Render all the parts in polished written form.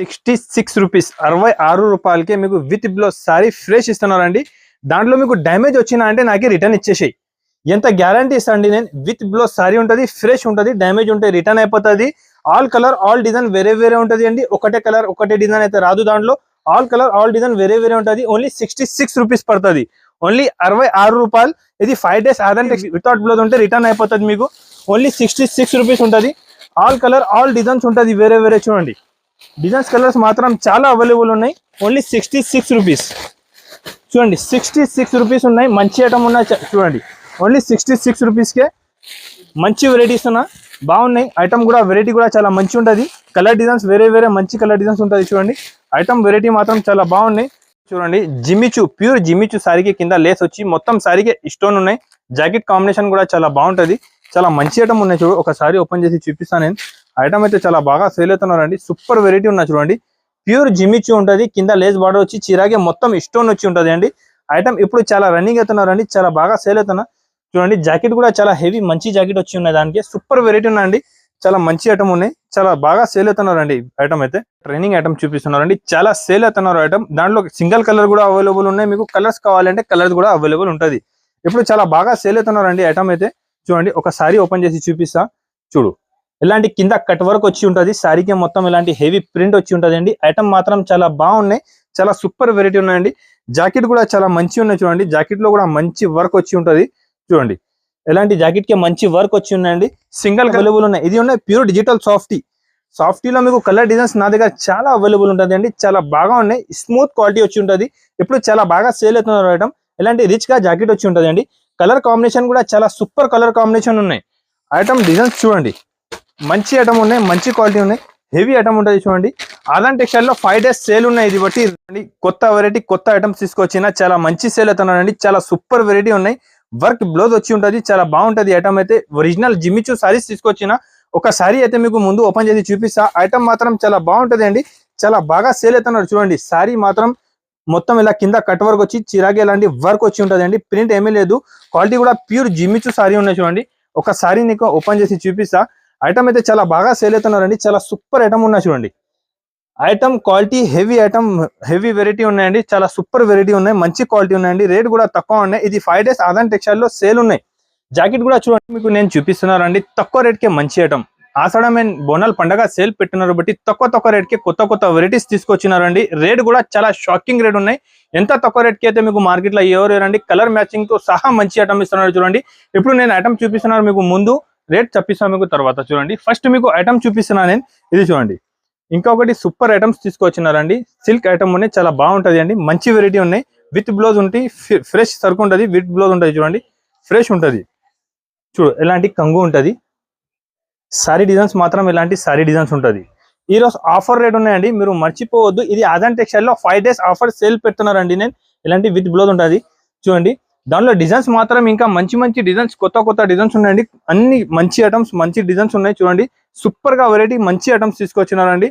66 rupees 66 రూపాయలకే మీకు with blouse sorry fresh ఇస్తున్నారండి. దాంట్లో మీకు డ్యామేజ్ వచ్చినా అంటే నాకే రిటర్న్ ఇచ్చేసాయి. ఎంత గ్యారంటీ ఇస్తాండి నేను. విత్ బ్లౌజ్ సారీ ఉంటుంది, ఫ్రెష్ ఉంటుంది, డ్యామేజ్ ఉంటే రిటర్న్ అయిపోతుంది. ఆల్ కలర్ ఆల్ డిజైన్ వేరే వేరే ఉంటుంది అండి. ఒకటే కలర్ ఒకటే డిజైన్ అయితే రాదు. దాంట్లో ఆల్ కలర్ ఆల్ డిజైన్ వేరే వేరే ఉంటుంది. ఓన్లీ 66 రూపీస్ పడుతుంది. ఓన్లీ 66 రూపాయలు. ఇది 5 days అదంటే వితౌట్ బ్లౌజ్ ఉంటే రిటర్న్ అయిపోతుంది మీకు. ఓన్లీ 66 రూపీస్ ఉంటుంది. ఆల్ కలర్ ఆల్ డిజైన్స్ ఉంటుంది వేరే వేరే. చూడండి డిజైన్స్ కలర్స్ మాత్రం చాలా అవైలబుల్ ఉన్నాయి. Only 66 rupees. చూడండి 66 రూపీస్ ఉన్నాయి. మంచి ఐటమ్ ఉన్నాయి చూడండి. ఓన్లీ 66 రూపీస్కే మంచి వెరైటీస్ ఉన్నా బాగున్నాయి. ఐటమ్ కూడా వెరైటీ కూడా చాలా మంచి ఉంటుంది. కలర్ డిజైన్స్ వేరే వేరే మంచి కలర్ డిజైన్స్ ఉంటుంది. చూడండి ఐటమ్ వెరైటీ మాత్రం చాలా బాగున్నాయి. చూడండి జిమిచు ప్యూర్ జిమిచు సారీకి కింద లేస్ వచ్చి మొత్తం సారీకి స్టోన్ ఉన్నాయి. జాకెట్ కాంబినేషన్ కూడా చాలా బాగుంటుంది. చాలా మంచి ఐటమ్ ఉన్నాయి. చూడు ఒకసారి ఓపెన్ చేసి చూపిస్తాను నేను. ఐటమ్ అయితే చాలా బాగా సేల్ అవుతున్నారండి. సూపర్ వెరైటీ ఉన్నాయి. చూడండి ప్యూర్ జిమిచు ఉంటుంది. కింద లేస్ బార్డర్ వచ్చి చిరాగే మొత్తం స్టోన్ వచ్చి ఉంటుంది అండి. ఐటమ్ ఇప్పుడు చాలా రన్నింగ్ అవుతున్నారండి. చాలా బాగా సేల్ అవుతున్నా. చూడండి జాకెట్ కూడా చాలా హెవీ మంచి జాకెట్ వచ్చి ఉన్నాయి. దానికి సూపర్ వెరైటీ ఉన్నాయండి. చాలా మంచి ఐటమ్ ఉన్నాయి. చాలా బాగా సేల్ అవుతున్నారండి. ఐటమ్ అయితే ట్రైనింగ్ ఐటమ్ చూపిస్తున్నారండి. చాలా సేల్ అవుతున్నారు ఐటమ్. దాంట్లో సింగిల్ కలర్ కూడా అవైలబుల్ ఉన్నాయి. మీకు కలర్స్ కావాలంటే కలర్స్ కూడా అవైలబుల్ ఉంటుంది. ఇప్పుడు చాలా బాగా సేల్ అవుతున్నారండి ఐటమ్ అయితే. చూడండి ఒకసారి ఓపెన్ చేసి చూపిస్తా. చూడు ఇలాంటి కింద కట్ వర్క్ వచ్చి ఉంటుంది. సారీకి మొత్తం ఇలాంటి హెవీ ప్రింట్ వచ్చి ఉంటుంది అండి. ఐటమ్ మాత్రం చాలా బాగున్నాయి. చాలా సూపర్ వెరైటీ ఉన్నాయండి. జాకెట్ కూడా చాలా మంచి ఉన్నాయి. చూడండి జాకెట్ లో కూడా మంచి వర్క్ వచ్చి ఉంటుంది. చూడండి ఇలాంటి జాకెట్ కి మంచి వర్క్ వచ్చి ఉన్నాయండి. సింగిల్ అవైలబుల్ ఉన్నాయి. ఇది ఉన్నాయి ప్యూర్ డిజిటల్ సాఫ్టీలో మీకు కలర్ డిజైన్స్ నా దగ్గర చాలా అవైలబుల్ ఉంటుంది అండి. చాలా బాగా ఉన్నాయి. స్మూత్ క్వాలిటీ వచ్చి ఉంటుంది. ఇప్పుడు చాలా బాగా సేల్ అవుతున్నారు ఐటమ్. ఇలాంటి రిచ్ గా జాకెట్ వచ్చి ఉంటుంది అండి. కలర్ కాంబినేషన్ కూడా చాలా సూపర్ కలర్ కాంబినేషన్ ఉన్నాయి. ఐటమ్ డిజైన్స్ చూడండి మంచి ఐటమ్ ఉన్నాయి. మంచి క్వాలిటీ ఉన్నాయి. హెవీ ఐటమ్ ఉంటుంది. చూడండి ఆదాన్ టెక్స్టైల్ లో 5 days సేల్ ఉన్నాయి. ఇది బట్టి కొత్త వెరైటీ కొత్త ఐటమ్స్ తీసుకొచ్చినా చాలా మంచి సేల్ అవుతున్నారండి. చాలా సూపర్ వెరైటీ ఉన్నాయి. వర్క్ బ్లౌజ్ వచ్చి ఉంటుంది. చాలా బాగుంటది ఐటమ్ అయితే. ఒరిజినల్ జిమిచు సారీస్ తీసుకొచ్చిన ఒక సారీ అయితే మీకు ముందు ఓపెన్ చేసి చూపిస్తా. ఐటమ్ మాత్రం చాలా బాగుంటది అండి. చాలా బాగా సేల్ అవుతున్నారు. చూడండి సారీ మాత్రం మొత్తం ఇలా కింద కట్ వర్క్ వచ్చి చిరాగే ఇలాంటి వర్క్ వచ్చి ఉంటుంది అండి. ప్రింట్ ఏమీ లేదు. క్వాలిటీ కూడా ప్యూర్ జిమిచు సారీ ఉన్నాయి. చూడండి ఒక సారీ నీకు ఓపెన్ చేసి చూపిస్తా. ఐటమ్ అయితే చాలా బాగా సేల్ అవుతున్నారండి. చాలా సూపర్ ఐటమ్ ఉన్నాయి. చూడండి item quality heavy item heavy variety ఉన్నాయండి. చాలా సూపర్ వెరైటీ ఉన్నాయి. మంచి క్వాలిటీ ఉన్నాయండి. రేట్ కూడా తక్కువ ఉన్నాయి. ఇది 5 days ఆదాన్ టెక్స్టైల్ లో సేల్ ఉన్నాయి. జాకెట్ కూడా చూడండి మీకు నేను చూపిస్తున్నారండి. తక్కువ రేట్ కే మంచి ఐటమ్. ఆషాఢం అండ్ బోనాల్ పండగ సేల్ పెట్టినారు బట్టి తక్కువ రేట్ కి కొత్త వెరైటీస్ తీసుకొచ్చినారండి. రేట్ కూడా చాలా షాకింగ్ రేట్ ఉన్నాయి. ఎంత తక్కువ రేట్ కి అయితే మీకు మార్కెట్ లో ఎవరండి కలర్ మ్యాచింగ్ తో సహా మంచి ఐటమ్ ఇస్తున్నారు. చూడండి ఇప్పుడు నేను ఐటమ్ చూపిస్తున్నాను మీకు ముందు రేట్ చెప్పిస్తాను మీకు తర్వాత. చూడండి ఫస్ట్ మీకు ఐటమ్ చూపిస్తున్నాను నేను. ఇది చూడండి ఇంకొకటి సూపర్ ఐటమ్స్ తీసుకొచ్చినారండి. సిల్క్ ఐటమ్ ఉన్నాయి. చాలా బాగుంటది అండి. మంచి వెరైటీ ఉన్నాయి. విత్ బ్లౌజ్ ఉంటాయి. ఫ్రెష్ సరుకు ఉంటుంది. విత్ బ్లౌజ్ ఉంటుంది. చూడండి ఫ్రెష్ ఉంటుంది. చూడు ఎలాంటి కంగు ఉంటుంది. సారీ డిజైన్స్ మాత్రం ఇలాంటి సారీ డిజైన్స్ ఉంటుంది. ఈ రోజు ఆఫర్ రేట్ ఉన్నాయండి. మీరు మర్చిపోవద్దు. ఇది ఆదాన్ టెక్స్టైల్ లో 5 days ఆఫర్ సేల్ పెడుతున్నారండి. నేను ఇలాంటి విత్ బ్లౌజ్ ఉంటుంది. చూడండి దానిలో డిజైన్స్ మాత్రం ఇంకా మంచి డిజైన్స్ కొత్త డిజైన్స్ ఉన్నాయండి. అన్ని మంచి ఐటమ్స్ మంచి డిజైన్స్ ఉన్నాయి. చూడండి సూపర్ గా వెరైటీ మంచి ఐటమ్స్ తీసుకొచ్చినారండి.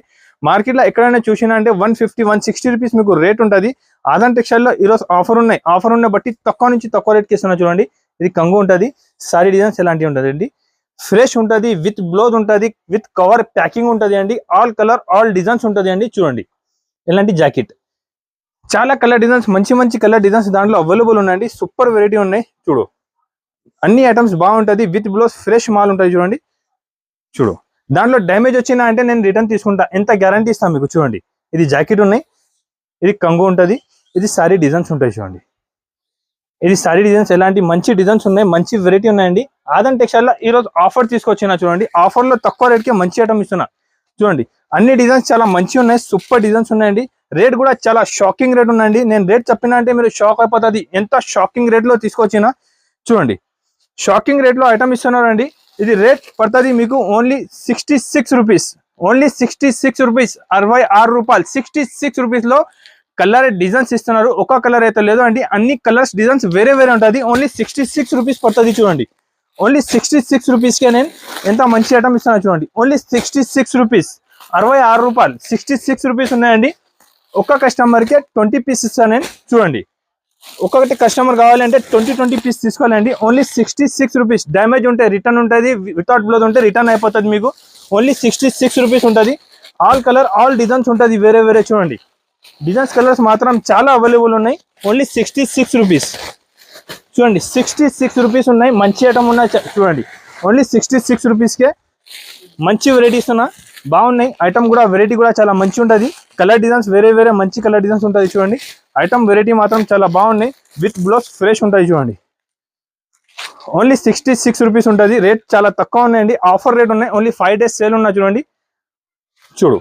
మార్కెట్ లో ఎక్కడైనా చూసినా అంటే 150-160 రూపీస్ మీకు రేట్ ఉంటుంది. ఆదాన్ టెక్స్టైల్ లో ఈ రోజు ఆఫర్ ఉన్నాయి బట్టి తక్కువ నుంచి తక్కువ రేట్ కి ఇస్తున్నారు. చూడండి ఇది కంగు ఉంటుంది. సారీ డిజైన్స్ ఎలాంటివి ఉంటుంది అండి. ఫ్రెష్ ఉంటుంది. విత్ బ్లౌజ్ ఉంటుంది. విత్ కవర్ ప్యాకింగ్ ఉంటుంది అండి. ఆల్ కలర్ ఆల్ డిజైన్స్ ఉంటుంది అండి. చూడండి ఇలాంటి జాకెట్ చాలా కలర్ డిజైన్స్ మంచి కలర్ డిజైన్స్ దాంట్లో అవైలబుల్ ఉన్నాయండి. సూపర్ వెరైటీ ఉన్నాయి. చూడు అన్ని ఐటమ్స్ బాగుంటుంది. విత్ బ్లౌజ్ ఫ్రెష్ మాల్ ఉంటుంది. చూడండి చూడు దాంట్లో డ్యామేజ్ వచ్చినా అంటే నేను రిటర్న్ తీసుకుంటా. ఎంత గ్యారంటీ ఇస్తాను మీకు. చూడండి ఇది జాకెట్ ఉన్నాయి. ఇది కంగు ఉంటుంది. ఇది సారీ డిజైన్స్ ఉంటాయి. చూడండి ఇది సారీ డిజైన్స్ ఎలాంటి మంచి డిజైన్స్ ఉన్నాయి. మంచి వెరైటీ ఉన్నాయండి. ఆదాన్ టెక్స్టైల్ లో ఈ రోజు ఆఫర్ తీసుకొచ్చినా. చూడండి ఆఫర్ లో తక్కువ రేట్ కి మంచి ఐటమ్ ఇస్తున్నా. చూడండి అన్ని డిజైన్స్ చాలా మంచి ఉన్నాయి. సూపర్ డిజైన్స్ ఉన్నాయండి. రేట్ కూడా చాలా షాకింగ్ రేట్ ఉన్నాయండి. నేను రేట్ చెప్పినా అంటే మీరు షాక్ అయిపోతుంది. ఎంత షాకింగ్ రేట్ లో తీసుకొచ్చినా. చూడండి షాకింగ్ రేట్ లో ఐటమ్ ఇస్తున్నారండి. ఇది రేట్ పడుతుంది మీకు ఓన్లీ 66 రూపీస్. Only 66 rupees. 66 రూపాయలు. 66 రూపీస్ లో కలర్ డిజైన్స్ ఇస్తున్నారు. ఒక కలర్ అయితే లేదు అండి. అన్ని కలర్స్ డిజైన్స్ వేరే ఉంటుంది. ఓన్లీ 66 రూపీస్ పడుతుంది. చూడండి ఓన్లీ 66 రూపీస్ కే నేను ఎంత మంచి ఐటమ్ ఇస్తున్నా. చూడండి ఓన్లీ 66 రూపీస్. 66 రూపాయలు. 66 రూపీస్ ఉన్నాయండి. ఒక్క కస్టమర్ కి 20 పీస్ ఇస్తాను నేను. చూడండి ఒక్కొక్కటి కస్టమర్ కావాలంటే 20 పీస్ తీసుకోవాలండి. Only 66 rupees. డ్యామేజ్ ఉంటే రిటర్న్ ఉంటుంది. వితౌట్ బ్లౌజ్ ఉంటే రిటర్న్ అయిపోతుంది మీకు. ఓన్లీ 66 రూపీస్ ఉంటుంది. ఆల్ కలర్ ఆల్ డిజైన్స్ ఉంటుంది వేరే వేరే చూడండి. డిజైన్స్ కలర్స్ మాత్రం చాలా అవైలబుల్ ఉన్నాయి. ఓన్లీ 66 రూపీస్ చూడండి. 66 రూపీస్ ఉన్నాయి. మంచి ఐటమ్ ఉన్నాయి చూడండి. ఓన్లీ 66 రూపీస్కే మంచి వెరైటీస్ ఉన్నా బాగున్నాయి. ఐటమ్ కూడా వెరైటీ కూడా చాలా మంచి ఉంటుంది. కలర్ డిజైన్స్ వేరే వేరే మంచి కలర్ డిజైన్స్ ఉంటుంది చూడండి. ఐటమ్ వెరైటీ మాత్రం చాలా బాగున్నాయి. విత్ బ్లౌజ్ ఫ్రెష్ ఉంటుంది చూడండి. ఓన్లీ 66 రూపీస్ ఉంటుంది. రేట్ చాలా తక్కువ ఉన్నాయండి. ఆఫర్ రేట్ ఉన్నాయి. ఓన్లీ 5 days సేల్ ఉన్నా చూడండి. చూడు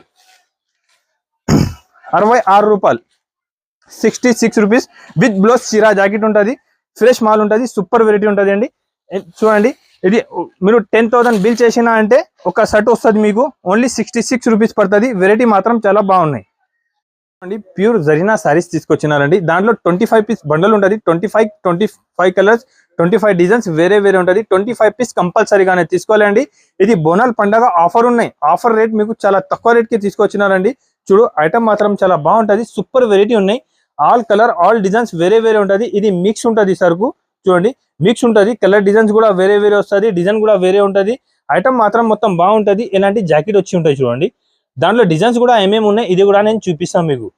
66 రూపాయలు 66 రూపీస్ విత్ బ్లౌజ్ చీరా జాకెట్ ఉంటుంది. ఫ్రెష్ మాల్ ఉంటుంది. సూపర్ వెరైటీ ఉంటుంది అండి. చూడండి ఇది మీరు 10,000 బిల్ చేసినా అంటే ఒక షర్ట్ వస్తుంది మీకు. ఓన్లీ 66 రూపీస్ పడుతుంది. వెరైటీ మాత్రం చాలా బాగున్నాయి అండి. ప్యూర్ జరీనా సారీస్ తీసుకొచ్చినారండి. దాంట్లో 25 పీస్ బండల్ ఉంటుంది. 25 కలర్స్ 25 డిజైన్స్ వేరే వేరే ఉంటుంది. 25 పీస్ కంపల్సరీగానే తీసుకోవాలండి. ఇది బోనాల్ పండగ ఆఫర్ ఉన్నాయి. ఆఫర్ రేట్ మీకు చాలా తక్కువ రేట్కి తీసుకొచ్చినారండి. చూడు ఐటమ్ మాత్రం చాలా బాగుంటుంది. సూపర్ వెరైటీ ఉన్నాయి. ఆల్ కలర్ ఆల్ డిజైన్స్ వేరే వేరే ఉంటుంది. ఇది మిక్స్ ఉంటుంది సరుకు చూడండి. మిక్స్ ఉంటుంది. కలర్ డిజైన్స్ కూడా వేరే వేరే వస్తుంది. డిజైన్ కూడా వేరే ఉంటుంది. ఐటమ్ మాత్రం మొత్తం బాగుంటుంది. ఇలాంటి జాకెట్ వచ్చి ఉంటాయి చూడండి. దాంట్లో డిజైన్స్ కూడా ఏమేమి ఉన్నాయి ఇది కూడా నేను చూపిస్తాను మీకు.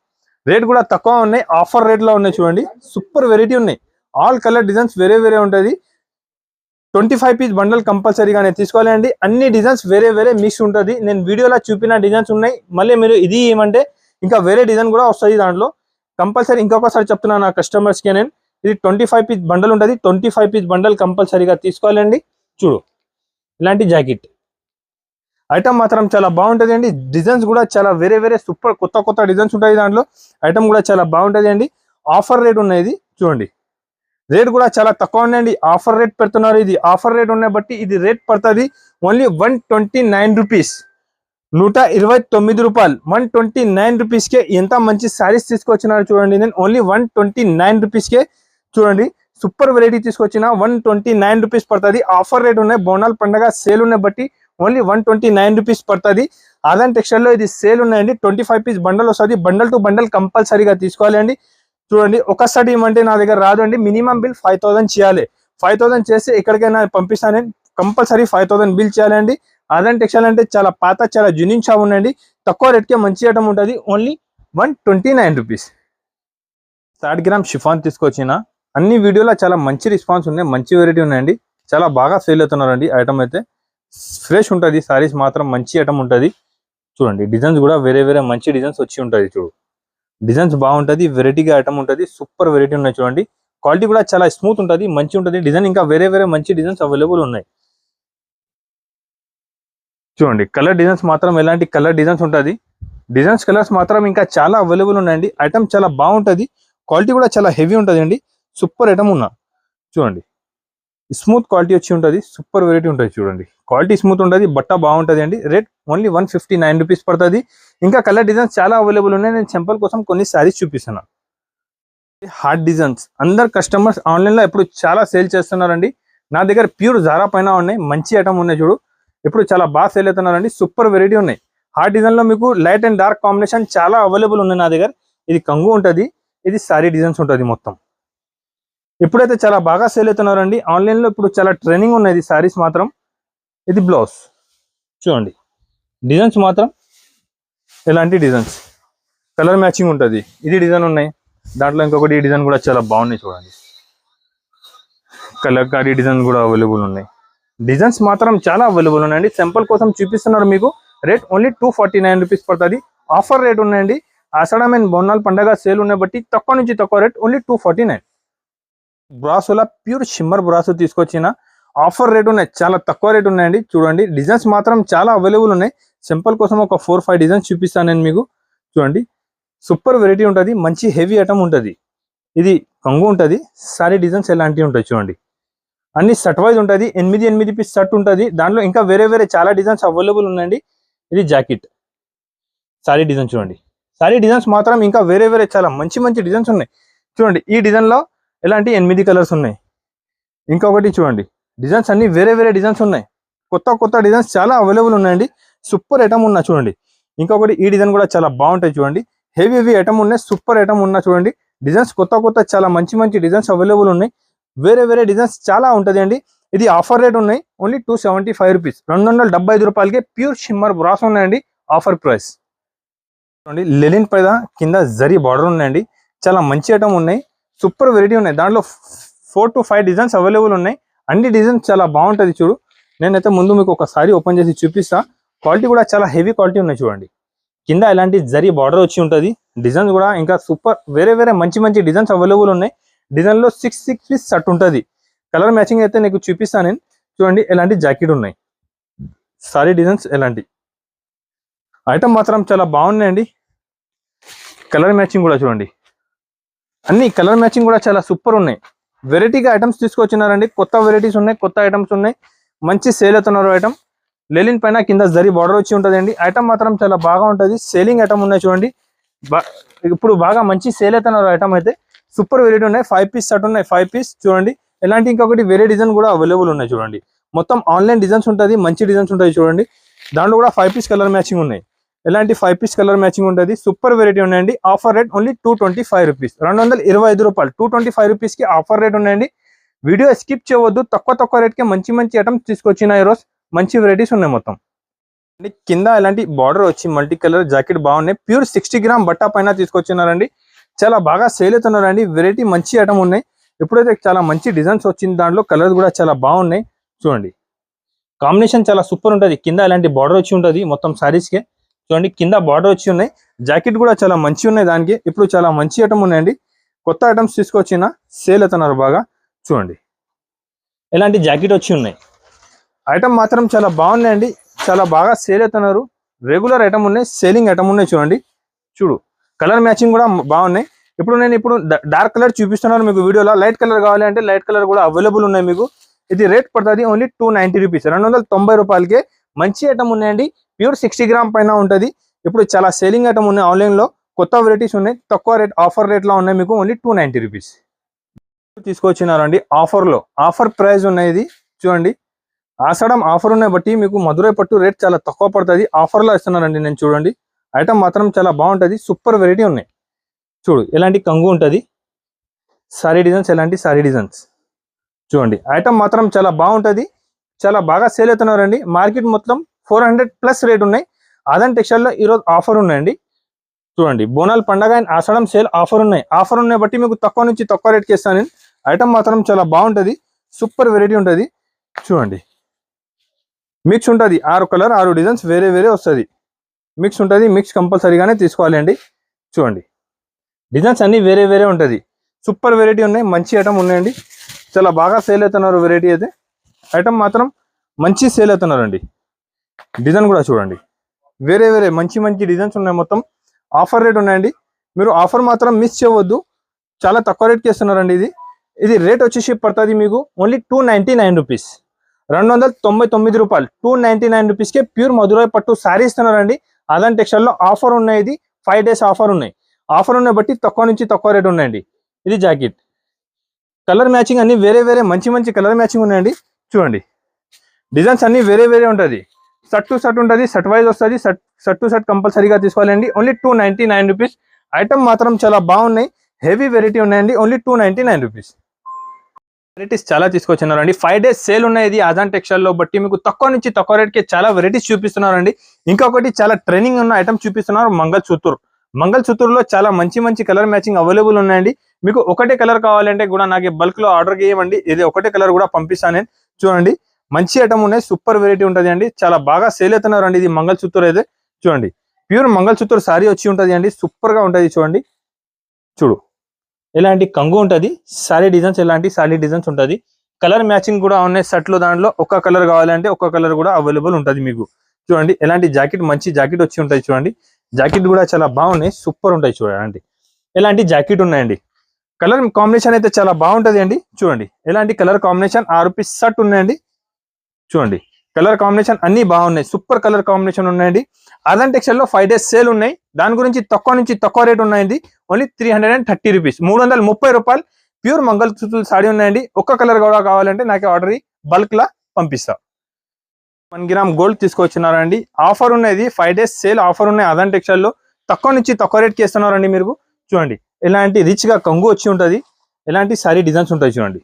రేట్ కూడా తక్కువ ఉన్నాయి. ఆఫర్ రేట్లో ఉన్నాయి చూడండి. సూపర్ వెరైటీ ఉన్నాయి. ఆల్ కలర్ డిజైన్స్ వేరే వేరే ఉంటుంది. 25 పీస్ బండల్ కంపల్సరీగానే తీసుకోవాలండి. అన్ని డిజైన్స్ వేరే వేరే మిక్స్ ఉంటుంది. నేను వీడియోలో చూపిన డిజైన్స్ ఉన్నాయి. మళ్ళీ మీరు ఇది ఏమంటే ఇంకా వేరే డిజైన్ కూడా వస్తుంది దాంట్లో. కంపల్సరీ ఇంకొకసారి చెప్తున్నాను నా కస్టమర్స్కి నేను. ఇది 25 పీస్ బండల్ ఉంటుంది. 25 పీస్ బండల్ కంపల్సరీగా తీసుకోవాలండి. చూడు ఇలాంటి జాకెట్ ఐటమ్ మాత్రం చాలా బాగుంటుంది అండి. డిజైన్స్ కూడా చాలా వేరే వేరే సూపర్ కొత్త డిజైన్స్ ఉంటాయి దాంట్లో. ఐటమ్ కూడా చాలా బాగుంటుంది అండి. ఆఫర్ రేట్ ఉన్నాయి. ఇది చూడండి. రేట్ కూడా చాలా తక్కువ ఉన్నాయండి. ఆఫర్ రేట్ పెడుతున్నారు. ఇది ఆఫర్ రేట్ ఉన్నాయి బట్టి ఇది రేట్ పడుతుంది. ఓన్లీ 129 రూపీస్ 129 రూపాయలు 129 రూపీస్కే ఎంత మంచి శారీస్ తీసుకొచ్చినారు చూడండి. నేను ఓన్లీ 129 రూపీస్కే చూడండి. సూపర్ వెరైటీ తీసుకొచ్చిన 129 రూపీస్ పడుతుంది. ఆఫర్ రేట్ ఉన్నాయి. బోనాల్ పండగ సేల్ ఉన్నాయి బట్టి ఓన్లీ 129 రూపీస్ పడుతుంది. ఆదాన్ టెక్స్టైల్లో ఇది సేల్ ఉన్నాయండి. 25 పీస్ బండల్ వస్తుంది. బండల్ టు బండల్ కంపల్సరీగా తీసుకోవాలి అండి. చూడండి ఒకసారి ఏమంటే నా దగ్గర రాదు అండి. మినిమం బిల్ 5,000 చేయాలి. 5,000 చేసి ఎక్కడికైనా పంపిస్తాను. కంపల్సరీ 5,000 బిల్ చేయాలండి. ఆదాన్ టెక్స్టైల్ అంటే చాలా పాత చాలా జునిన్ షాప్ ఉందండి. తక్కువ రేట్కే మంచి ఐటమ్ ఉంటుంది. Only 129 rupees. 60 గ్రామ్ షిఫాన్ తీసుకొచ్చిన అన్ని వీడియోలో చాలా మంచి రెస్పాన్స్ ఉన్నాయి. మంచి వెరైటీ ఉన్నాయండి. చాలా బాగా సేల్ అవుతున్నారండి. ఐటమ్ అయితే ఫ్రెష్ ఉంటుంది. సారీస్ మాత్రం మంచి ఐటమ్ ఉంటుంది. చూడండి డిజైన్స్ కూడా వేరే వేరే మంచి డిజైన్స్ వచ్చి ఉంటుంది. చూడు డిజైన్స్ బాగుంటుంది. వెరైటీగా ఐటమ్ ఉంటుంది. సూపర్ వెరైటీ ఉన్నాయి చూడండి. క్వాలిటీ కూడా చాలా స్మూత్ ఉంటుంది. మంచి ఉంటుంది. డిజైన్ ఇంకా వేరే వేరే మంచి డిజైన్స్ అవైలబుల్ ఉన్నాయి. చూడండి కలర్ డిజైన్స్ మాత్రం ఎలాంటి కలర్ డిజైన్స్ ఉంటుంది. డిజైన్స్ కలర్స్ మాత్రం ఇంకా చాలా అవైలబుల్ ఉన్నాయండి. ఐటమ్ చాలా బాగుంటుంది. క్వాలిటీ కూడా చాలా హెవీ ఉంటుంది అండి. సూపర్ ఐటమ్ ఉన్నా చూడండి. స్మూత్ క్వాలిటీ వచ్చి ఉంటుంది. సూపర్ వెరైటీ ఉంటుంది చూడండి. క్వాలిటీ స్మూత్ ఉంటుంది. బట్ట బాగుంటుంది అండి. రేట్ ఓన్లీ 159 రూపీస్ పడుతుంది. ఇంకా కలర్ డిజైన్స్ చాలా అవైలబుల్ ఉన్నాయి. నేను సింపుల్ కోసం కొన్ని శారీస్ చూపిస్తున్నాను. హార్ట్ డిజైన్స్ అందరు కస్టమర్స్ ఆన్లైన్లో ఇప్పుడు చాలా సేల్ చేస్తున్నారండి. నా దగ్గర ప్యూర్ జారా పైన ఉన్నాయి. మంచి ఐటమ్ ఉన్నాయి చూడు. ఇప్పుడు చాలా బాగా సేల్ అవుతున్నారండి. సూపర్ వెరైటీ ఉన్నాయి. హార్ట్ డిజైన్లో మీకు లైట్ అండ్ డార్క్ కాంబినేషన్ చాలా అవైలబుల్ ఉన్నాయి నా దగ్గర. ఇది కంగు ఉంటుంది. ఇది సారీ డిజైన్స్ ఉంటుంది మొత్తం. ఇప్పుడైతే చాలా బాగా సేల్ అవుతున్నారండి ఆన్లైన్లో. ఇప్పుడు చాలా ట్రెండింగ్ ఉన్నది సారీస్ మాత్రం. ఇది బ్లౌజ్ చూడండి. డిజైన్స్ మాత్రం ఎలాంటి డిజైన్స్ కలర్ మ్యాచింగ్ ఉంటుంది. ఇది డిజైన్ ఉన్నాయి. దాంట్లో ఇంకొకటి డిజైన్ కూడా చాలా బాగున్నాయి చూడండి. కలర్ కారీ డిజైన్ కూడా అవైలబుల్ ఉన్నాయి. డిజైన్స్ మాత్రం చాలా అవైలబుల్ ఉన్నాయండి. సింపుల్ కోసం చూపిస్తున్నారు మీకు. రేట్ ఓన్లీ 249 రూపీస్ పడుతుంది. ఆఫర్ రేట్ ఉన్నాయండి. ఆషాఢం అండ్ బోనాల్ పండగ సేల్ ఉన్నాయి బట్టి తక్కువ నుంచి తక్కువ రేట్ ఓన్లీ 249. బ్రాసోలా ప్యూర్ షిమ్మర్ బ్రాసో తీసుకొచ్చిన ఆఫర్ రేట్ ఉన్నాయి. చాలా తక్కువ రేట్ ఉన్నాయండి. చూడండి డిజైన్స్ మాత్రం చాలా అవైలబుల్ ఉన్నాయి. సింపుల్ కోసం ఒక 4-5 డిజైన్స్ చూపిస్తాను నేను మీకు. చూడండి సూపర్ వెరైటీ ఉంటుంది. మంచి హెవీ ఐటమ్ ఉంటుంది. ఇది కంగు ఉంటుంది. సారీ డిజైన్స్ ఎలాంటివి ఉంటాయి చూడండి. అన్ని సెట్ వైజ్ ఉంటుంది. 8 పీస్ సెట్ ఉంటుంది. దాంట్లో ఇంకా వేరే వేరే చాలా డిజైన్స్ అవైలబుల్ ఉన్నాయండి. ఇది జాకెట్ సారీ డిజైన్ చూడండి. సారీ డిజైన్స్ మాత్రం ఇంకా వేరే వేరే చాలా మంచి మంచి డిజైన్స్ ఉన్నాయి. చూడండి ఈ డిజైన్లో ఎలాంటి 8 కలర్స్ ఉన్నాయి. ఇంకొకటి చూడండి డిజైన్స్ అన్ని వేరే వేరే డిజైన్స్ ఉన్నాయి. కొత్త డిజైన్స్ చాలా అవైలబుల్ ఉన్నాయండి. సూపర్ ఐటమ్ ఉన్నా చూడండి. ఇంకొకటి ఈ డిజైన్ కూడా చాలా బాగుంటాయి చూడండి. హెవీ ఐటమ్ ఉన్నాయి. సూపర్ ఐటమ్ ఉన్నా చూడండి. డిజైన్స్ కొత్త చాలా మంచి డిజైన్స్ అవైలబుల్ ఉన్నాయి. వేరే వేరే డిజైన్స్ చాలా ఉంటుంది అండి. ఇది ఆఫర్ రేట్ ఉన్నాయి. ఓన్లీ 275 రూపీస్ 275 రూపాయలకి ప్యూర్ షిమ్మర్ బ్రాస్ ఉన్నాయండి. Offer price. చూడండి లెనిన్ పైన కింద జరీ బార్డర్ ఉన్నాయండి, చాలా మంచి ఐటమ్ ఉన్నాయి, సూపర్ వెరైటీ ఉన్నాయి. దాంట్లో 4 to 5 డిజైన్స్ అవైలబుల్ ఉన్నాయి. అన్ని డిజైన్స్ చాలా బాగుంటుంది. చూడు నేనైతే ముందు మీకు ఒకసారి ఓపెన్ చేసి చూపిస్తా. క్వాలిటీ కూడా చాలా హెవీ క్వాలిటీ ఉన్నాయి. చూడండి కింద ఇలాంటి జరీ బార్డర్ వచ్చి ఉంటుంది. డిజైన్స్ కూడా ఇంకా సూపర్ వేరే వేరే మంచి మంచి డిజైన్స్ అవైలబుల్ ఉన్నాయి. డిజైన్లో 6 పీస్ సెట్ ఉంటుంది. కలర్ మ్యాచింగ్ అయితే నీకు చూపిస్తాను నేను. చూడండి ఎలాంటి జాకెట్ ఉన్నాయి, సారీ డిజైన్స్ ఎలాంటి ఐటమ్ మాత్రం చాలా బాగున్నాయండి. కలర్ మ్యాచింగ్ కూడా చూడండి, అన్ని కలర్ మ్యాచింగ్ కూడా చాలా సూపర్ ఉన్నాయి. వెరైటీగా ఐటమ్స్ తీసుకొచ్చినారండి. కొత్త వెరైటీస్ ఉన్నాయి, కొత్త ఐటమ్స్ ఉన్నాయి. మంచి సేల్ అవుతున్నారు ఐటమ్. లెలిన్ పైన కింద జరీ బార్డర్ వచ్చి ఉంటుందండి. ఐటమ్ మాత్రం చాలా బాగా ఉంటుంది. సేలింగ్ ఐటమ్ ఉన్నాయి చూడండి. ఇప్పుడు బాగా మంచి సేల్ అవుతున్నారు ఐటమ్ అయితే. సూపర్ వెరైటీ ఉన్నాయి. 5 పీస్ సెట్ ఉన్నాయి. 5 పీస్ చూడండి. ఇలాంటి ఇంకొకటి వేరే డిజైన్ కూడా అవైలబుల్ ఉన్నాయి చూడండి. మొత్తం ఆన్లైన్ డిజైన్స్ ఉంటుంది, మంచి డిజైన్స్ ఉంటాయి చూడండి. దాంట్లో కూడా 5 పీస్ కలర్ మ్యాచింగ్ ఉన్నాయి. ఇలాంటి 5 పీస్ కలర్ మ్యాచింగ్ ఉంటుంది. సూపర్ వెరైటీ ఉన్నాయండి. ఆఫర్ రేట్ ఓన్లీ 225 రూపీస్, 225 రూపాయలు. 225 రూపీస్కి ఆఫర్ రేట్ ఉన్నాయండి. వీడియో స్కిప్ చేయవద్దు. తక్కువ రేట్కి మంచి మంచి ఐటమ్స్ తీసుకొచ్చిన ఈరోజు మంచి వెరైటీస్ ఉన్నాయి మొత్తం. కింద ఇలాంటి బార్డర్ వచ్చి మల్టీ కలర్ జాకెట్ బాగున్నాయి. ప్యూర్ 60 గ్రామ్ బట్ట పైన తీసుకొచ్చినారండి. చాలా బాగా సేల్ అవుతున్నారండి. వెరైటీ మంచి ఐటమ్ ఉన్నాయి. ఇప్పుడైతే చాలా మంచి డిజైన్స్ వచ్చింది. దాంట్లో కలర్స్ కూడా చాలా బాగున్నాయి. చూడండి కాంబినేషన్ చాలా సూపర్ ఉంటుంది. కింద ఇలాంటి బార్డర్ వచ్చి ఉంటుంది మొత్తం సారీస్కి. చూడండి కింద బార్డర్ వచ్చి ఉన్నాయి. జాకెట్ కూడా చాలా మంచి ఉన్నాయి. దానికి ఇప్పుడు చాలా మంచి ఐటమ్ ఉన్నాయండి. కొత్త ఐటమ్స్ తీసుకొచ్చిన సేల్ అవుతున్నారు బాగా. చూడండి ఇలాంటి జాకెట్ వచ్చి ఉన్నాయి. ఐటమ్ మాత్రం చాలా బాగున్నాయండి. చాలా బాగా సేల్ అవుతున్నారు. రెగ్యులర్ ఐటమ్ ఉన్నాయి, సేలింగ్ ఐటమ్ ఉన్నాయి. చూడండి చూడు కలర్ మ్యాచింగ్ కూడా బాగున్నాయి. ఇప్పుడు డార్క్ కలర్ చూపిస్తున్నాను మీకు వీడియోలో. లైట్ కలర్ కావాలి అంటే లైట్ కలర్ కూడా అవైలబుల్ ఉన్నాయి మీకు. ఇది రేట్ పడుతుంది ఓన్లీ 290 రూపీస్, 290 రూపాయలకే మంచి ఐటమ్ ఉన్నాయండి. ప్యూర్ 60 గ్రామ్ పైన ఉంటుంది. ఇప్పుడు చాలా సేలింగ్ ఐటమ్ ఉన్నాయి. ఆన్లైన్లో కొత్త వెరైటీస్ ఉన్నాయి. తక్కువ రేట్ ఆఫర్ రేట్లో ఉన్నాయి మీకు. ఓన్లీ 290 రూపీస్ తీసుకొచ్చినారండి. ఆఫర్లో ఆఫర్ ప్రైస్ ఉన్నాయి. ఇది చూడండి ఆషాఢం ఆఫర్ ఉన్నాయి బట్టి మీకు మధురై పట్టు రేట్ చాలా తక్కువ పడుతుంది. ఆఫర్లో ఇస్తున్నారండి నేను. చూడండి ఐటమ్ మాత్రం చాలా బాగుంటుంది. సూపర్ వెరైటీ ఉన్నాయి. చూడు ఎలాంటి కంగు ఉంటుంది. సారీ డిజైన్స్ ఎలాంటి సారీ డిజైన్స్ చూడండి. ఐటమ్ మాత్రం చాలా బాగుంటుంది. చాలా బాగా సేల్ అవుతున్నారండి. మార్కెట్ మొత్తం 400+ రేట్ ఉన్నాయి. ఆదాన్ టెక్స్టైల్లో ఈరోజు ఆఫర్ ఉన్నాయండి. చూడండి బోనాల్ పండగ అండ్ ఆషాఢం సేల్ ఆఫర్ ఉన్నాయి. ఆఫర్ ఉన్నాయి బట్టి మీకు తక్కువ నుంచి తక్కువ రేట్కి ఇస్తాను నేను. ఐటమ్ మాత్రం చాలా బాగుంటుంది. సూపర్ వెరైటీ ఉంటుంది. చూడండి మిక్స్ ఉంటుంది. 6 కలర్ 6 డిజైన్స్ వేరే వేరే వస్తుంది. మిక్స్ ఉంటుంది. మిక్స్ కంపల్సరీగానే తీసుకోవాలి అండి. చూడండి డిజైన్స్ అన్ని వేరే వేరే ఉంటుంది. సూపర్ వెరైటీ ఉన్నాయి. మంచి ఐటమ్ ఉన్నాయండి. చాలా బాగా సేల్ అవుతున్నారు వెరైటీ అయితే. ఐటమ్ మాత్రం మంచి సేల్ అవుతున్నారండి. డిజైన్ కూడా చూడండి వేరే వేరే మంచి మంచి డిజైన్స్ ఉన్నాయి. మొత్తం ఆఫర్ రేట్ ఉన్నాయండి. మీరు ఆఫర్ మాత్రం మిస్ చేయవద్దు. చాలా తక్కువ రేట్కి ఇస్తున్నారండి. ఇది రేట్ వచ్చేసి పడుతుంది మీకు ఓన్లీ 299 రూపీస్, 299 రూపాయలు. 299 రూపీస్కే ప్యూర్ మధురై పట్టు శారీ ఇస్తున్నారండి. ఆదాన్ టెక్స్టైల్లో ఆఫర్ ఉన్నాయి. ఇది 5 days ఆఫర్ ఉన్నాయి. ఆఫర్ ఉన్నాయి బట్టి తక్కువ నుంచి తక్కువ రేట్ ఉన్నాయండి. ఇది జాకెట్ కలర్ మ్యాచింగ్ అన్ని వేరే వేరే మంచి మంచి కలర్ మ్యాచింగ్ ఉన్నాయండి. చూడండి డిజైన్స్ అన్ని వేరే వేరే ఉంటుంది. షర్ట్ టు షర్ట్ ఉంటుంది, షర్ట్ వైజ్ వస్తుంది. షర్ట్ టు షర్ట్ కంపల్సరీగా తీసుకోవాలండి. Only 299 rupees. ఐటమ్ మాత్రం చాలా బాగున్నాయి. హెవీ వెరైటీ ఉన్నాయండి. Only 299 rupees. వెరైటీస్ చాలా తీసుకొచ్చినారండి. 5 days సేల్ ఉన్నాయి. ఇది ఆదాన్ టెక్స్టైల్లో బట్టి మీకు తక్కువ నుంచి తక్కువ రేట్కి చాలా వెరైటీస్ చూపిస్తున్నారండి. ఇంకొకటి చాలా ట్రెండింగ్ ఉన్న ఐటమ్ చూపిస్తున్నారు. మంగళసూత్రులో చాలా మంచి మంచి కలర్ మ్యాచింగ్ అవైలబుల్ ఉన్నాయండి. మీకు ఒకటే కలర్ కావాలంటే కూడా నాకు బల్క్లో ఆర్డర్ చేయమండి. ఇది ఒకటే కలర్ కూడా పంపిస్తాను నేను. చూడండి మంచి ఐటమ్ ఉన్నాయి. సూపర్ వెరైటీ ఉంటుంది అండి. చాలా బాగా సేల్ అవుతున్నారండి. ఇది మంగళసూత్ర అయితే చూడండి ప్యూర్ మంగళసూత్ర సారీ వచ్చి ఉంటుంది అండి. సూపర్గా ఉంటుంది. చూడండి చూడు ఇలాంటి కంగు ఉంటుంది. సారీ డిజైన్స్ ఎలాంటి సారీ డిజైన్స్ ఉంటుంది. కలర్ మ్యాచింగ్ కూడా ఉన్నాయి. షర్ట్లో దాంట్లో ఒక కలర్ కావాలంటే ఒక కలర్ కూడా అవైలబుల్ ఉంటుంది మీకు. చూడండి ఎలాంటి జాకెట్ మంచి జాకెట్ వచ్చి ఉంటుంది. చూడండి జాకెట్ కూడా చాలా బాగున్నాయి. సూపర్ ఉంటాయి. చూడండి ఎలాంటి జాకెట్ ఉన్నాయండి. కలర్ కాంబినేషన్ అయితే చాలా బాగుంటుంది అండి. చూడండి ఎలాంటి కలర్ కాంబినేషన్ 6 పీస్ షర్ట్ ఉన్నాయండి. చూడండి కలర్ కాంబినేషన్ అన్ని బాగున్నాయి. సూపర్ కలర్ కాంబినేషన్ ఉన్నాయండి. ఆదాన్ టెక్స్టైల్లో 5 days సేల్ ఉన్నాయి. దాని గురించి తక్కువ నుంచి తక్కువ రేట్ ఉన్నాయండి. ఓన్లీ 330 రూపీస్, 330 రూపాయలు. ప్యూర్ మంగళసూత్ర సారీ ఉన్నాయండి. ఒక్క కలర్ కూడా కావాలంటే నాకు ఆర్డర్ బల్క్లా పంపిస్తా. 1 గ్రామ్ గోల్డ్ తీసుకొచ్చినారండి. ఆఫర్ ఉన్నది. 5 days సేల్ ఆఫర్ ఉన్నాయి. ఆదాన్ టెక్స్టైల్లో తక్కువ నుంచి తక్కువ రేట్కి ఇస్తున్నారండి. మీరు చూడండి ఇలాంటి రిచ్గా కంగు వచ్చి ఉంటుంది. ఇలాంటి సారీ డిజైన్స్ ఉంటాయి. చూడండి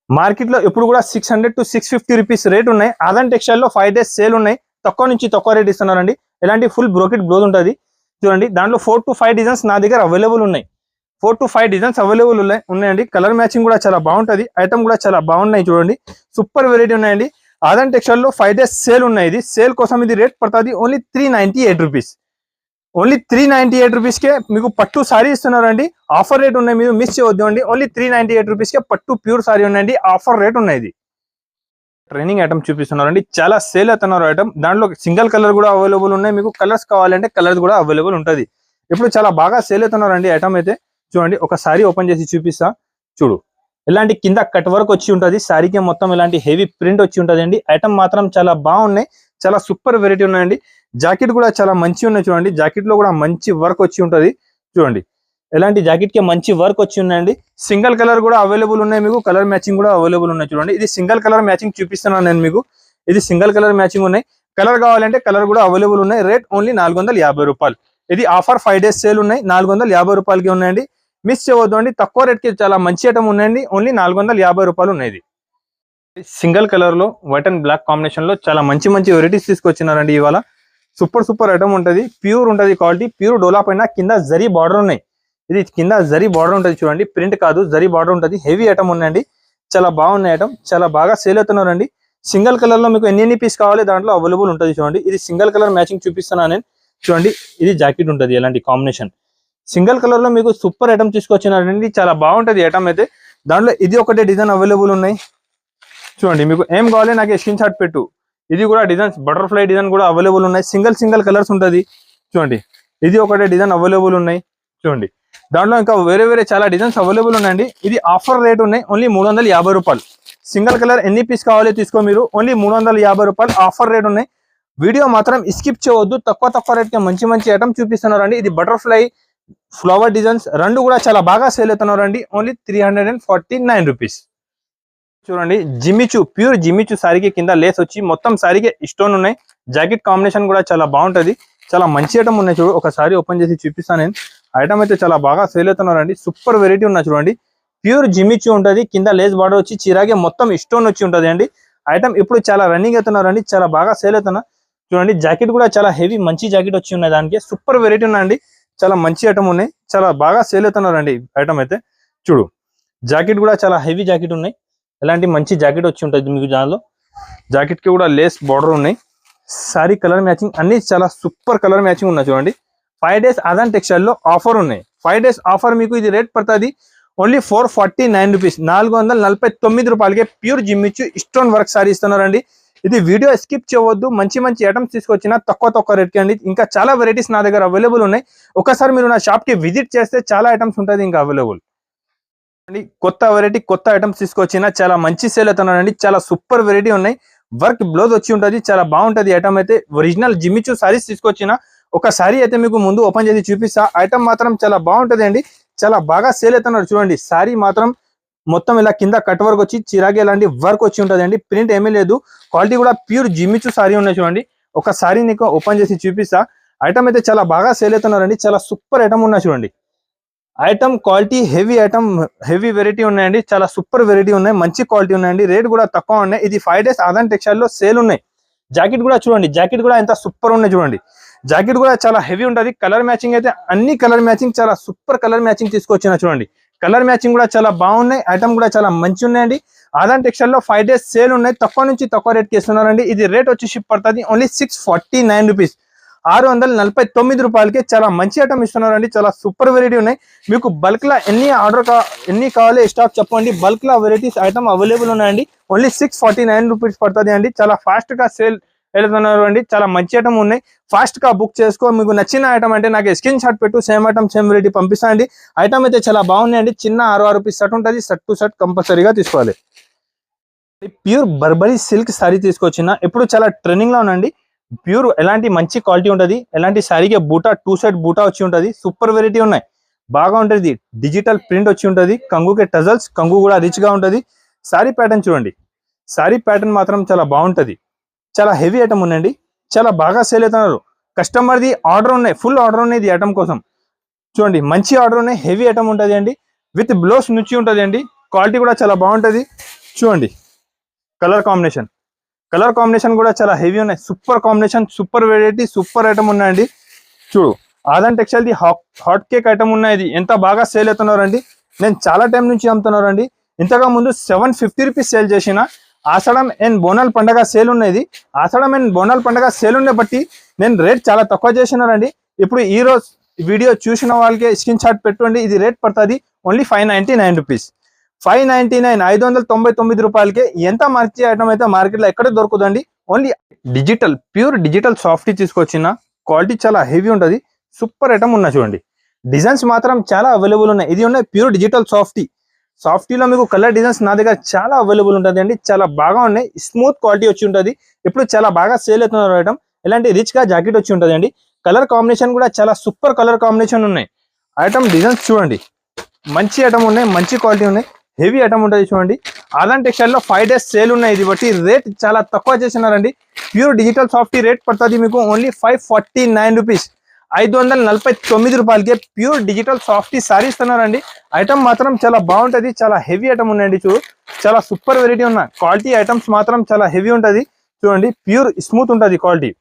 మార్కెట్లో ఎప్పుడు కూడా 600 to 650 రూపీస్ రేట్ ఉన్నాయి. ఆదాన్ టెక్స్టైల్లో 5 days సేల్ ఉన్నాయి. తక్కువ నుంచి తక్కువ రేట్ ఇస్తున్నారండి. ఇలాంటి ఫుల్ బ్రోకెట్ బ్లౌజ్ ఉంటుంది. చూడండి దాంట్లో 4 to 5 డిజైన్స్ నా దగ్గర అవైలబుల్ ఉన్నాయి. 4 to 5 డిజైన్స్ అవైలబుల్ ఉన్నాయండి. కలర్ మ్యాచింగ్ కూడా చాలా బాగుంటది. ఐటమ్ కూడా చాలా బాగున్నాయి చూడండి. సూపర్ వెరైటీ ఉన్నాయండి. ఆదాన్ టెక్స్టైల్ లో 5 days సేల్ ఉన్నాయి. ఇది సేల్ కోసం ఇది రేట్ పడుతుంది ఓన్లీ 398 రూపీస్. ఓన్లీ 398 రూపీస్ కే మీకు పట్టు సారీ ఇస్తున్నారండి. ఆఫర్ రేట్ ఉన్నాయి, మీరు మిస్ చేయవద్దు అండి. ఓన్లీ 398 రూపీస్ కే పట్టు ప్యూర్ సారీ ఉన్నాయండి. ఆఫర్ రేట్ ఉన్నాయి. ట్రైనింగ్ ఐటమ్ చూపిస్తున్నారండి. చాలా సేల్ అవుతున్నారు ఐటమ్. దాంట్లో సింగిల్ కలర్ కూడా అవైలబుల్ ఉన్నాయి. మీకు కలర్స్ కావాలంటే కలర్స్ కూడా అవైలబుల్ ఉంటుంది. ఇప్పుడు చాలా బాగా సేల్ అవుతున్నారండి ఐటమ్ అయితే. చూడండి ఒక సారీ ఓపెన్ చేసి చూపిస్తా. చూడు ఇలాంటి కింద కట్ వర్క్ వచ్చి ఉంటుంది. సారీకి మొత్తం ఇలాంటి హెవీ ప్రింట్ వచ్చి ఉంటుంది అండి. ఐటమ్ మాత్రం చాలా బాగున్నాయి. చాలా సూపర్ వెరైటీ ఉన్నాయండి. జాకెట్ కూడా చాలా మంచి ఉన్నాయి చూడండి. జాకెట్ లో కూడా మంచి వర్క్ వచ్చి ఉంటుంది చూడండి. ఇలాంటి జాకెట్ కి మంచి వర్క్ వచ్చి ఉన్నాయండి. సింగిల్ కలర్ కూడా అవైలబుల్ ఉన్నాయి. మీకు కలర్ మ్యాచింగ్ కూడా అవైలబుల్ ఉన్నాయి చూడండి. ఇది సింగిల్ కలర్ మ్యాచింగ్ చూపిస్తున్నాను నేను మీకు. ఇది సింగిల్ కలర్ మ్యాచింగ్ ఉన్నాయి. కలర్ కావాలంటే కలర్ కూడా అవైలబుల్ ఉన్నాయి. రేట్ ఓన్లీ 450 రూపాయలు. ఇది ఆఫర్ 5 days సేల్ ఉన్నాయి. 450 రూపాయలకి ఉన్నాయండి. మిస్ చేయవద్దు అండి. తక్కువ రేట్ కి చాలా మంచి ఐటమ్ ఉన్నాయండి. ఓన్లీ 450 రూపాయలు ఉన్నాయి. సింగిల్ కలర్ లో వైట్ అండ్ బ్లాక్ కాంబినేషన్ లో చాలా మంచి వెరైటీస్ తీసుకొచ్చినారండి ఇవాళ. సూపర్ ఐటమ్ ఉంటది. ప్యూర్ ఉంటది క్వాలిటీ. ప్యూర్ డోలా పైన కింద జరీ బార్డర్ ఉన్నాయి. ఇది కింద జరీ బార్డర్ ఉంటుంది చూడండి. ప్రింట్ కాదు, జరీ బార్డర్ ఉంటుంది. హెవీ ఐటమ్ ఉన్నాయండి. చాలా బాగున్నాయి ఐటమ్. చాలా బాగా సేల్ అవుతున్నారండి. సింగిల్ కలర్ లో మీకు ఎన్ని పీస్ కావాలి దాంట్లో అవైలబుల్ ఉంటుంది చూడండి. ఇది సింగిల్ కలర్ మ్యాచింగ్ చూపిస్తున్నాను నేను. చూడండి ఇది జాకెట్ ఉంటుంది ఎలాంటి కాంబినేషన్. సింగిల్ కలర్ లో మీకు సూపర్ ఐటమ్ తీసుకొచ్చినారండి. చాలా బాగుంటది ఐటమ్ అయితే. దాంట్లో ఇది ఒకటే డిజైన్ అవైలబుల్ ఉన్నాయి చూడండి. మీకు ఏం కావాలి నాకు స్క్రీన్ షాట్ పెట్టు. ఇది కూడా డిజైన్స్ బటర్ఫ్లై డిజైన్ కూడా అవైలబుల్ ఉన్నాయి. సింగిల్ కలర్స్ ఉంటుంది చూడండి. ఇది ఒకటే డిజైన్ అవైలబుల్ ఉన్నాయి చూడండి. దాంట్లో ఇంకా వేరే చాలా డిజైన్స్ అవైలబుల్ ఉన్నాయండి. ఇది ఆఫర్ రేట్ ఉన్నాయి. ఓన్లీ 350 రూపాయలు. సింగిల్ కలర్ ఎన్ని పీస్ కావాలి తీసుకో మీరు. ఓన్లీ 350 రూపాయలు ఆఫర్ రేట్ ఉన్నాయి. వీడియో మాత్రం స్కిప్ చేయవద్దు. తక్కువ రేట్ కి మంచి ఐటమ్ చూపిస్తున్నారండి. ఇది బటర్ఫ్లై ఫ్లవర్ డిజైన్స్ రెండు కూడా చాలా బాగా సేల్ అవుతున్నారండి. Only 349 rupees. చూడండి జిమ్మిచు, ప్యూర్ జిమ్మిచు సారీకి కింద లేస్ వచ్చి మొత్తం సారీకి స్టోన్ ఉన్నాయి. జాకెట్ కాంబినేషన్ కూడా చాలా బాగుంటది. చాలా మంచి ఐటమ్ ఉన్నాయి చూడు. ఒక సారీ ఓపెన్ చేసి చూపిస్తాను నేను. ఐటమ్ అయితే చాలా బాగా సేల్ అవుతున్నారండి. సూపర్ వెరైటీ ఉన్నాయి చూడండి. ప్యూర్ జిమ్మిచు ఉంటుంది. కింద లేస్ బార్డర్ వచ్చి చిరాగే మొత్తం స్టోన్ వచ్చి ఉంటుంది అండి. ఐటమ్ ఇప్పుడు చాలా రన్నింగ్ అవుతున్నారండి. చాలా బాగా సేల్ అవుతున్నా చూడండి. జాకెట్ కూడా చాలా హెవీ మంచి జాకెట్ వచ్చి ఉన్నాయి. దానికి సూపర్ వెరైటీ ఉన్నాయండి. చాలా మంచి ఐటమ్ ఉన్నాయి. చాలా బాగా సేల్ అవుతున్నారండి ఐటమ్ అయితే. చూడు జాకెట్ కూడా చాలా హెవీ జాకెట్ ఉన్నాయి. ఇలాంటి మంచి జాకెట్ వచ్చి ఉంటుంది మీకు. దానిలో జాకెట్ కి కూడా లేస్ బార్డర్ ఉన్నాయి. సారీ కలర్ మ్యాచింగ్ అన్ని చాలా సూపర్ కలర్ మ్యాచింగ్ ఉన్నాయి చూడండి. 5 days ఆదాన్ టెక్స్టైల్ లో ఆఫర్ ఉన్నాయి. 5 days ఆఫర్ మీకు ఇది రేట్ పడుతుంది ఓన్లీ 449 రూపీస్. 449 రూపాయలకి ప్యూర్ జిమ్మిచ్చు స్టోన్ వర్క్ సారీ ఇస్తున్నారండి. ఇది వీడియో స్కిప్ చేయవద్దు. మంచి ఐటమ్స్ తీసుకొచ్చిన తక్కువ రేట్ కి అండి. ఇంకా చాలా వెరైటీస్ నా దగ్గర అవైలబుల్ ఉన్నాయి. ఒకసారి మీరు నా షాప్ కి విజిట్ చేస్తే చాలా ఐటమ్స్ ఉంటుంది ఇంకా అవైలబుల్. కొత్త వెరైటీ కొత్త ఐటమ్స్ తీసుకొచ్చిన చాలా మంచి సేల్ అవుతున్నారండి. చాలా సూపర్ వెరైటీ ఉన్నాయి. వర్క్ బ్లౌజ్ వచ్చి ఉంటుంది. చాలా బాగుంటది ఐటమ్ అయితే. ఒరిజినల్ జిమ్మిచు సారీస్ తీసుకొచ్చిన ఒక సారీ అయితే మీకు ముందు ఓపెన్ చేసి చూపిస్తా. ఐటమ్ మాత్రం చాలా బాగుంటది అండి. చాలా బాగా సేల్ అవుతున్నారు చూడండి. సారీ మాత్రం మొత్తం ఇలా కింద కట్ వర్క్ వచ్చి చిరాగే ఇలాంటి వర్క్ వచ్చి ఉంటుంది అండి. ప్రింట్ ఏమీ లేదు. క్వాలిటీ కూడా ప్యూర్ జిమ్మిచు సారీ ఉన్నాయి చూడండి. ఒక సారీ నీకు ఓపెన్ చేసి చూపిస్తా. ఐటమ్ అయితే చాలా బాగా సేల్ అవుతున్నారండి. చాలా సూపర్ ఐటమ్ ఉన్నాయి చూడండి. Item quality heavy item, heavy variety ఉన్నాయండి. చాలా సూపర్ వెరైటీ ఉన్నాయి. మంచి క్వాలిటీ ఉన్నాయండి. రేట్ కూడా తక్కువ ఉన్నాయి. ఇది 5 days ఆదాన్ టెక్స్టైల్ లో సేల్ ఉన్నాయి. జాకెట్ కూడా చూడండి. జాకెట్ కూడా ఎంత సూపర్ ఉన్నాయి చూడండి. జాకెట్ కూడా చాలా హెవీ ఉంటుంది. కలర్ మ్యాచింగ్ అయితే అన్ని కలర్ మ్యాచింగ్ చాలా సూపర్ కలర్ మ్యాచింగ్ తీసుకొచ్చిన చూడండి. కలర్ మ్యాచింగ్ కూడా చాలా బాగున్నాయి. ఐటమ్ కూడా చాలా మంచి ఉన్నాయండి. ఆదాన్ టెక్స్టైల్ లో 5 days సేల్ ఉన్నాయి. తక్కువ నుంచి తక్కువ రేట్ కి ఇస్తున్నారండి. ఇది రేట్ వచ్చి షిప్ పడుతుంది ఓన్లీ 649 రూపీస్. 649 రూపాయలకి చాలా మంచి ఐటమ్ ఇస్తున్నారండి. చాలా సూపర్ వెరైటీ ఉన్నాయి. మీకు బల్క్ లా ఎన్ని కావాలి స్టాక్ చెప్పండి. బల్క్ లా వెరైటీస్ ఐటమ్ అవైలబుల్ ఉన్నాయండి. ఓన్లీ 649 రూపీస్ పడుతుంది అండి. చాలా ఫాస్ట్ గా సేల్ వెళ్తున్నారు అండి. చాలా మంచి ఐటమ్ ఉన్నాయి. ఫాస్ట్ గా బుక్ చేసుకో. మీకు నచ్చిన ఐటమ్ అంటే నాకు స్క్రీన్ షాట్ పెట్టు. సేమ్ ఐటమ్ సేమ్ వెరైటీ పంపిస్తాండి. ఐటమ్ అయితే చాలా బాగున్నాయండి. చిన్న 6 రూపీస్ సెట్ ఉంటుంది. సెట్ టు సెట్ కంపల్సరీగా తీసుకోవాలి. ప్యూర్ బర్బరీ సిల్క్ సారీ తీసుకొచ్చిన ఇప్పుడు చాలా ట్రెండింగ్ లో ఉందండి. ప్యూర్ ఎలాంటి మంచి క్వాలిటీ ఉంటుంది. ఎలాంటి సారీకి బూటా 2 side బూటా వచ్చి ఉంటుంది. సూపర్ వెరైటీ ఉన్నాయి. బాగా ఉంటుంది. డిజిటల్ ప్రింట్ వచ్చి ఉంటుంది. కంగుకి టజల్స్, కంగు కూడా రిచ్ గా ఉంటుంది. సారీ ప్యాటర్న్ చూడండి. సారీ ప్యాటర్న్ మాత్రం చాలా బాగుంటది. చాలా హెవీ ఐటమ్ ఉందండి. చాలా బాగా సేల్ అవుతున్నారు. కస్టమర్ది ఆర్డర్ ఉన్నాయి. ఫుల్ ఆర్డర్ ఉన్నాయి ఈ ఐటమ్ కోసం. చూడండి మంచి ఆర్డర్ ఉన్నాయి. హెవీ ఐటమ్ ఉంటుంది అండి. విత్ బ్లౌజ్ నుంచి ఉంటుంది అండి. క్వాలిటీ కూడా చాలా బాగుంటది. చూడండి కలర్ కాంబినేషన్ కూడా చాలా హెవీ ఉన్నాయి. Super combination, super variety, super item ఉన్నాయండి. చూడు Aadan textile the hot cake item ఉన్నాయి. ఎంత బాగా సేల్ అవుతున్నారండి. నేను చాలా టైం నుంచి అమ్ముతున్నారండి. ఇంతగా ముందు 750 రూపీస్ సేల్ చేసిన. ఆషాఢం అండ్ బోనాల పండగ సేల్ ఉన్నది. ఆషాఢం అండ్ బోనాల పండగ సేల్ ఉండే బట్టి నేను రేట్ చాలా తక్కువ చేసినారండి. ఇప్పుడు ఈ రోజు వీడియో చూసిన వాళ్ళకి స్క్రీన్ షాట్ పెట్టుకోండి. ఇది రేట్ పడుతుంది ఓన్లీ 599 రూపీస్. 599 599 రూపాయలకి ఎంత మార్చి ఐటమ్ అయితే మార్కెట్లో ఎక్కడ దొరుకుతుందండి. Only digital pure digital softy తీసుకొచ్చిన. క్వాలిటీ చాలా హెవీ ఉంటుంది. సూపర్ ఐటమ్ ఉన్నాయి చూడండి. డిజైన్స్ మాత్రం చాలా అవైలబుల్ ఉన్నాయి. ఇది ఉన్నాయి ప్యూర్ డిజిటల్ సాఫ్టీలో మీకు కలర్ డిజైన్స్ నా దగ్గర చాలా అవైలబుల్ ఉంటుంది అండి. చాలా బాగా ఉన్నాయి. స్మూత్ క్వాలిటీ వచ్చి ఉంటుంది. ఇప్పుడు చాలా బాగా సేల్ అవుతున్నారు ఐటమ్. ఇలాంటి రిచ్ గా జాకెట్ వచ్చి ఉంటుంది అండి. కలర్ కాంబినేషన్ కూడా చాలా సూపర్ కలర్ కాంబినేషన్ ఉన్నాయి. ఐటమ్ డిజైన్స్ చూడండి, మంచి ఐటమ్ ఉన్నాయి, మంచి క్వాలిటీ ఉన్నాయి, హెవీ ఐటమ్ ఉంటుంది చూడండి. ఆదాన్ టెక్స్టైల్ లో 5 days సేల్ ఉన్నాయి. ఇది బట్టి రేట్ చాలా తక్కువ చేసినారండి. ప్యూర్ డిజిటల్ సాఫ్టీ రేట్ పడుతుంది మీకు ఓన్లీ 549 రూపీస్. 549 రూపాయలకి ప్యూర్ డిజిటల్ సాఫ్టీ సారీ ఇస్తున్నారండి. ఐటమ్ మాత్రం చాలా బాగుంటది. చాలా హెవీ ఐటమ్ ఉన్నాయండి. చాలా సూపర్ వెరైటీ ఉన్న క్వాలిటీ ఐటమ్స్ మాత్రం చాలా హెవీ ఉంటది చూడండి. ప్యూర్ స్మూత్ ఉంటుంది క్వాలిటీ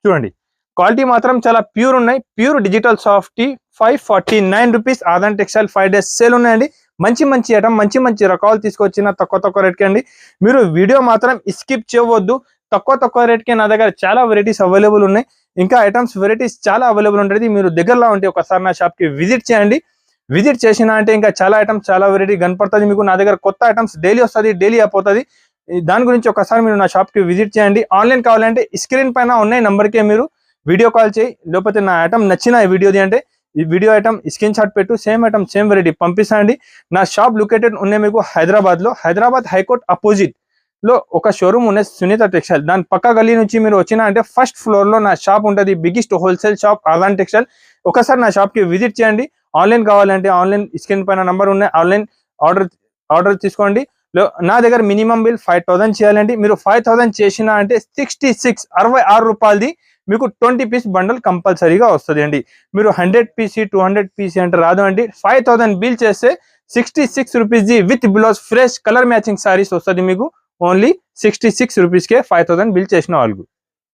చూడండి. క్వాలిటీ మాత్రం చాలా ప్యూర్ ఉన్నాయి. Pure digital softy 549 rupees. Aadan textile 5 days sale ఉన్నాయండి. మంచి ఐటమ్, మంచి రకాలు తీసుకొచ్చిన తక్కువ రేట్కి అండి. మీరు వీడియో మాత్రం స్కిప్ చేయవద్దు. తక్కువ రేట్కి నా దగ్గర చాలా వెరైటీస్ అవైలబుల్ ఉన్నాయి. ఇంకా ఐటమ్స్ వెరైటీస్ చాలా అవైలబుల్ ఉంటుంది. మీరు దగ్గరలో ఉంటే ఒకసారి నా షాప్కి విజిట్ చేయండి. విజిట్ చేసిన అంటే ఇంకా చాలా ఐటమ్స్ చాలా వెరైటీ కనపడుతుంది మీకు. నా దగ్గర కొత్త ఐటమ్స్ డైలీ వస్తుంది, డైలీ అయిపోతుంది. దాని గురించి ఒకసారి మీరు నా షాప్కి విజిట్ చేయండి. ఆన్లైన్ కావాలంటే స్క్రీన్ పైన ఉన్నాయి నెంబర్కే మీరు వీడియో కాల్ చేయి. లేకపోతే నా ఐటమ్ నచ్చిన ఈ వీడియోది అంటే ఈ వీడియో ఐటమ్ స్క్రీన్ షాట్ పెట్టు, సేమ్ ఐటమ్ సేమ్ వెరైటీ పంపిస్తాండి. నా షాప్ లొకేటెడ్ ఉన్నాయి మీకు హైదరాబాద్ హైకోర్ట్ అపోజిట్ లో ఒక షోరూమ్ ఉన్నది సునీత టెక్స్టైల్. దాని పక్క గల్లీ నుంచి మీరు వచ్చినా అంటే ఫస్ట్ ఫ్లోర్ లో నా షాప్ ఉంటుంది. Biggest wholesale shop Aadan textile. ఒకసారి నా షాప్ కి విజిట్ చేయండి. ఆన్లైన్ కావాలంటే ఆన్లైన్ స్క్రీన్ పైన నంబర్ ఉన్నాయి. ఆన్లైన్ ఆర్డర్ తీసుకోండి. నా దగ్గర మినిమం బిల్ 5000 చేయాలండి. మీరు 5000 చేసినా అంటే 66 రూపాయలది మీకు 20 పీస్ బండల్ కంపల్సరీగా వస్తుంది అండి. మీరు 100 పీసీ 200 పీసీ అంటే రాదు అండి. 5000 బిల్ చేస్తే 66 rupees with blouse fresh colour matching saris వస్తుంది మీకు. ఓన్లీ 66 రూపీస్కే 5000 బిల్ చేసిన వాళ్ళకు.